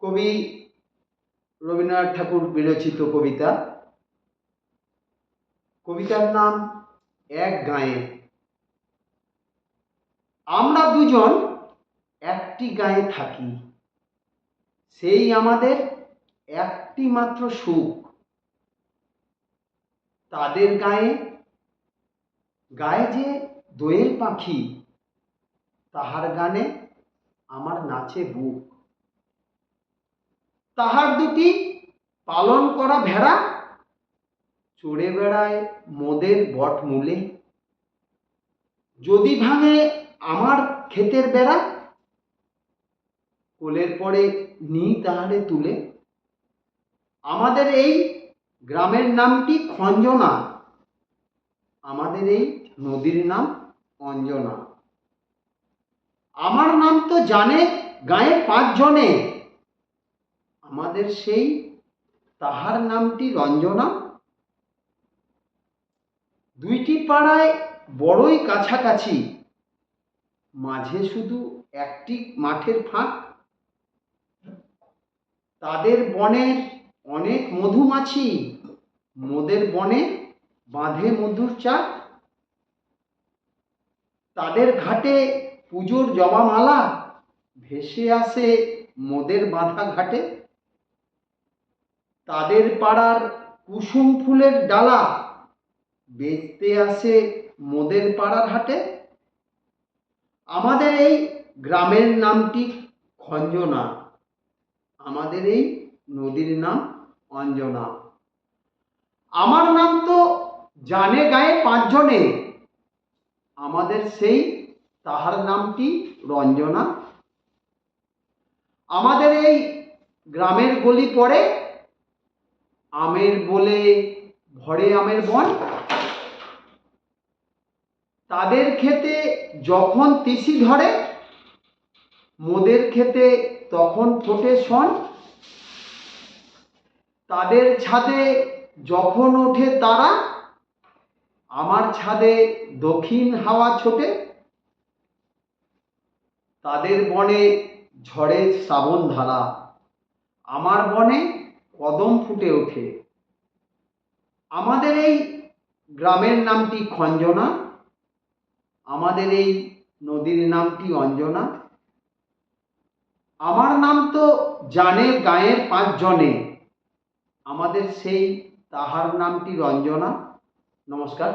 কবি রবীন্দ্রনাথ ঠাকুর বিরচিত কবিতা। কবিতার নাম এক গাঁয়ে। আমরা দুজন একটি গাঁয়ে থাকি, সেই আমাদের একটি মাত্র সুখ। তাদের গায়ে গায়ে যে দোয়েল পাখি, তাহার গানে আমার নাচে বুক। তাহার দুটি পালন করা ভেড়া চড়ে বেড়ায় মোদের বটমূলে। যদি ভাঙে আমার ক্ষেতের বেড়া, কোলের পরে নিই তাহারে তুলে। আমাদের এই গ্রামের নামটি খঞ্জনা, আমাদের এই নদীর নাম অঞ্জনা। আমার নাম তো জানে গাঁয়ে 5 জনে, আমাদের সেই তাহার নামটি রঞ্জনা। দুইটি পাড়ায় বড়ই কাছাকাছি, মাঝে শুধু একটি মাঠের ফাঁক। তাদের বনের অনেক মধুমাছি, মোদের বনে বাঁধে মধুর চাক। তাদের ঘাটে পুজোর জবামালা ভেসে আসে মোদের বাঁধা ঘাটে। তাদের পাড়ার কুসুম ফুলের ডালা বেচতে আসে মোদের পাড়ার হাটে। আমাদের এই গ্রামের নামটি খঞ্জনা, আমাদের এই নদীর নাম অঞ্জনা। আমার নাম তো জানে গায়ে 5 জনে, আমাদের সেই তাহার নামটি রঞ্জনা। আমাদের এই গ্রামের গলি পড়ে আমের বলে ভরে আমের বন। তাদের ক্ষেতে যখন তিসি ধরে, মোদের ক্ষেতে তখন ফোটে শন। তাদের ছাদে যখন ওঠে তারা, আমার ছাদে দক্ষিণ হাওয়া ছোটে। তাদের বনে ঝড়ে শ্রাবণ ধারা, আমার বনে কদম ফুটে ওঠে। আমাদের এই গ্রামের নামটি খঞ্জনা, আমাদের এই নদীর নামটি অঞ্জনা। আমার নাম তো জানে গাঁয়ের 5 জনে, আমাদের সেই তাহার নামটি রঞ্জনা। নমস্কার।